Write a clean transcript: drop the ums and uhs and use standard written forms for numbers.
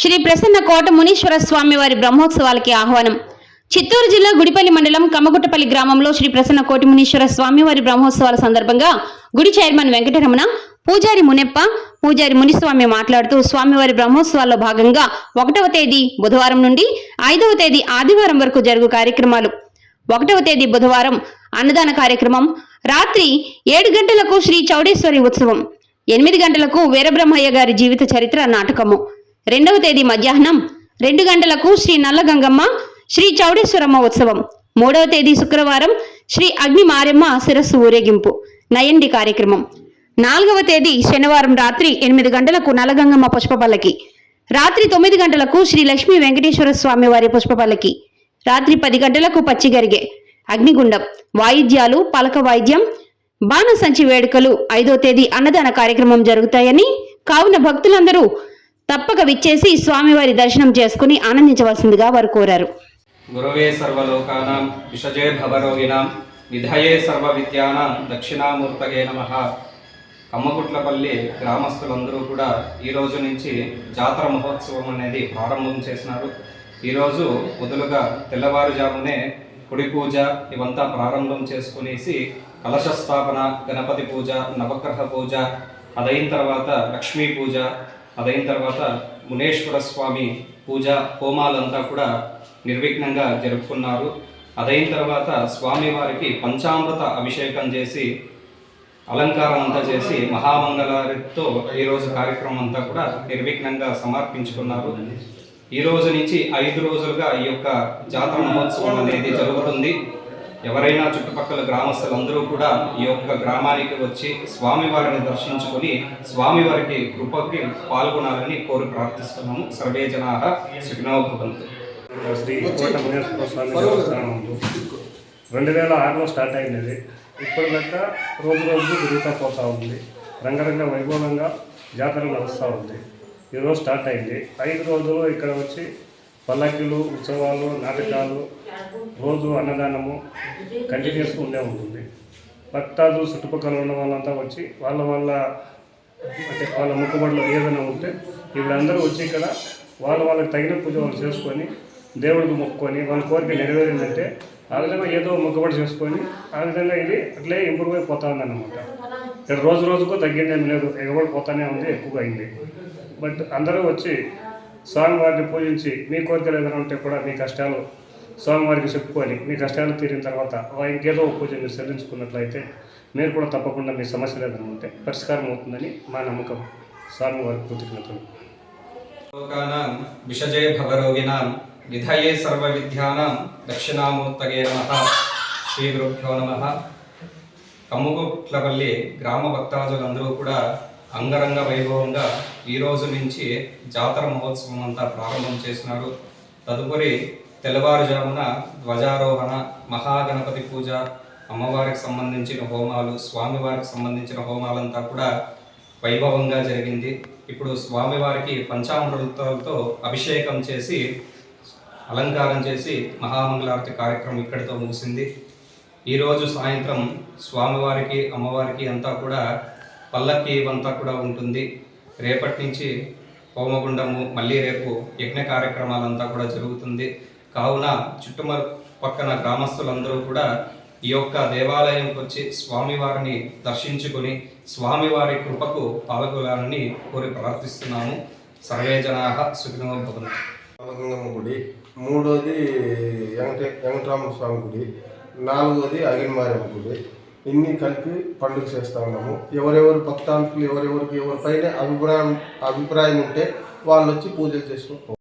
శ్రీ ప్రసన్న కోట మునీశ్వర స్వామి వారి బ్రహ్మోత్సవాలకి ఆహ్వానం. చిత్తూరు జిల్లా గుడిపల్లి మండలం కమ్మగుట్టపల్లి గ్రామంలో శ్రీ ప్రసన్న కోటి మునీశ్వర స్వామి వారి బ్రహ్మోత్సవాల సందర్భంగా గుడి చైర్మన్ వెంకటరమణ, పూజారి మునెప్ప, పూజారి మునిస్వామి మాట్లాడుతూ స్వామివారి బ్రహ్మోత్సవాల్లో భాగంగా 1వ తేదీ బుధవారం నుండి 5వ తేదీ ఆదివారం వరకు జరుగు కార్యక్రమాలు. 1వ తేదీ బుధవారం అన్నదాన కార్యక్రమం, రాత్రి 7 గంటలకు శ్రీ చౌడేశ్వరి ఉత్సవం, 8 గంటలకు వీరబ్రహ్మయ్య గారి జీవిత చరిత్ర నాటకము, 2వ తేదీ మధ్యాహ్నం 2 గంటలకు శ్రీ నల్లగంగమ్మ శ్రీ చౌడేశ్వరమ్మ ఉత్సవం, 3వ తేదీ శుక్రవారం శ్రీ అగ్ని మారెమ్మ శిరస్సు ఊరేగింపు నయండి కార్యక్రమం, 4వ తేదీ శనివారం రాత్రి 8 గంటలకు నల్లగంగమ్మ పుష్పపల్లకి, రాత్రి 9 గంటలకు శ్రీ లక్ష్మీ వెంకటేశ్వర స్వామి వారి పుష్పపల్లకి, రాత్రి 10 గంటలకు పచ్చిగరిగే అగ్నిగుండం, వాయిద్యాలు, పలక వాయిద్యం, బాణసంచి వేడుకలు, 5వ తేదీ అన్నదాన కార్యక్రమం జరుగుతాయని, కావున భక్తులందరూ తప్పక విచ్చేసి స్వామివారి దర్శనం చేసుకుని ఆనందించవలసిందిగా వారు కోరారు. గురవే సర్వలోకానాం విషజే భవరోగినాం విధయే సర్వ విద్యానాం దక్షిణామూర్తగే నమః. కమ్మగుట్లపల్లి గ్రామస్తులందరూ కూడా ఈ రోజు నుంచి జాతర మహోత్సవం అనేది ప్రారంభం చేసినారు. ఈరోజు మొదలుగా తెల్లవారుజామునే కుడి పూజ ఇవంతా ప్రారంభం చేసుకునేసి కలశ స్థాపన, గణపతి పూజ, నవగ్రహ పూజ, అదైన తర్వాత లక్ష్మీ పూజ, అదైన తర్వాత మునేశ్వర స్వామి పూజ, హోమాలంతా కూడా నిర్విఘ్నంగా జరుపుకున్నారు. అదైన తర్వాత స్వామివారికి పంచామృత అభిషేకం చేసి అలంకారం అంతా చేసి మహామంగళారితో ఈరోజు కార్యక్రమం అంతా కూడా నిర్విఘ్నంగా సమర్పించుకున్నారు. ఈ రోజు నుంచి 5 రోజులుగా ఈ యొక్క జాతర మహోత్సవం అనేది జరుగుతుంది. ఎవరైనా చుట్టుపక్కల గ్రామస్తులందరూ కూడా ఈ యొక్క గ్రామానికి వచ్చి స్వామివారిని దర్శించుకొని స్వామివారికి కృపకి పాల్గొనాలని కోరి ప్రార్థిస్తున్నాము. సర్వే జనాః సుఖినో భవంతు. శ్రీ కోట మునీశ్వర స్వామి దేవస్థానం 2006లో స్టార్ట్ అయినది. ఇప్పటిదాకా రోజు జరుగుతూ పోతూ ఉంది. రంగరంగ వైభవంగా జాతర నడుస్తూ ఉంది. ఈరోజు స్టార్ట్ అయింది. 5 రోజులు ఇక్కడ వచ్చి పల్లకీలు, ఉత్సవాలు, నాటకాలు, రోజు అన్నదానము కంటిన్యూస్గా ఉంటుంది. భక్తాదులు చుట్టుపక్కల ఉన్న వాళ్ళంతా వచ్చి వాళ్ళ మొక్కుబడులు ఏదైనా ఉంటే వీళ్ళందరూ వచ్చి ఇక్కడ వాళ్ళకి తగిన పూజ వాళ్ళు చేసుకొని దేవుడికి మొక్కుకొని వాళ్ళ కోరిక నెరవేరిందంటే ఆ విధంగా ఏదో మొక్కుబడి చేసుకొని ఆ విధంగా ఇది అట్లే ఇంప్రూవ్ అయిపోతా ఉందన్నమాట. ఇక్కడ రోజుకు తగ్గిందేం లేదు, ఎగబడి పోతానే ఉంది, ఎక్కువగా అయింది. బట్ అందరూ వచ్చి స్వామివారిని పూజించి మీ కోరికలు ఏదైనా ఉంటే కూడా మీ కష్టాలు స్వామివారికి చెప్పుకొని మీ కష్టాలు తీరిన తర్వాత ఇంకేదో పూజ మీరు చెల్లించుకున్నట్లయితే మీరు కూడా తప్పకుండా మీ సమస్యలు ఏదైనా ఉంటే పరిష్కారం అవుతుందని మా నమ్మకం. స్వామివారి కృతజ్ఞతలు. లోకానాం విషజే భవరోగినాం విధయే సర్వ విద్యానాం దక్షిణామూర్తగే నమః. శ్రీ గురుభ్యో నమః. కమ్మగుట్లపల్లి గ్రామ భక్తాదులందరూ కూడా అంగరంగ వైభవంగా ఈ రోజు నుంచి జాతర మహోత్సవం అంతా ప్రారంభం చేసినారు. తదుపరి తెల్లవారుజామున ధ్వజారోహణ, మహాగణపతి పూజ, అమ్మవారికి సంబంధించిన హోమాలు, స్వామివారికి సంబంధించిన హోమాలంతా కూడా వైభవంగా జరిగింది. ఇప్పుడు స్వామివారికి పంచామృతాలతో అభిషేకం చేసి అలంకారం చేసి మహామంగళారతి కార్యక్రమం ఇక్కడితో ముగిసింది. ఈరోజు సాయంత్రం స్వామివారికి, అమ్మవారికి అంతా కూడా పల్లకి అంతా కూడా ఉంటుంది. రేపటి నుంచి హోమగుండము, మళ్ళీ రేపు యజ్ఞ కార్యక్రమాలంతా కూడా జరుగుతుంది. కావున చుట్టుపక్కన గ్రామస్తులందరూ కూడా ఈ యొక్క దేవాలయంకి వచ్చి స్వామివారిని దర్శించుకొని స్వామివారి కృపకు పాల్గొనాలని కోరి ప్రార్థిస్తున్నాము. సర్వే జనాః సుఖినో భవంతు. నల్లగంగమ్మ గుడి, 3వది వెంకటరామ స్వామి గుడి, 4వది అగిరిమారమ్మ గుడి. ఇన్ని కలిపి పండుగ చేస్తూ ఉన్నాము. ఎవరెవరు భక్తాంతులు ఎవరిపైన అభిప్రాయం ఉంటే వాళ్ళు వచ్చి పూజలు చేసుకుంటాం.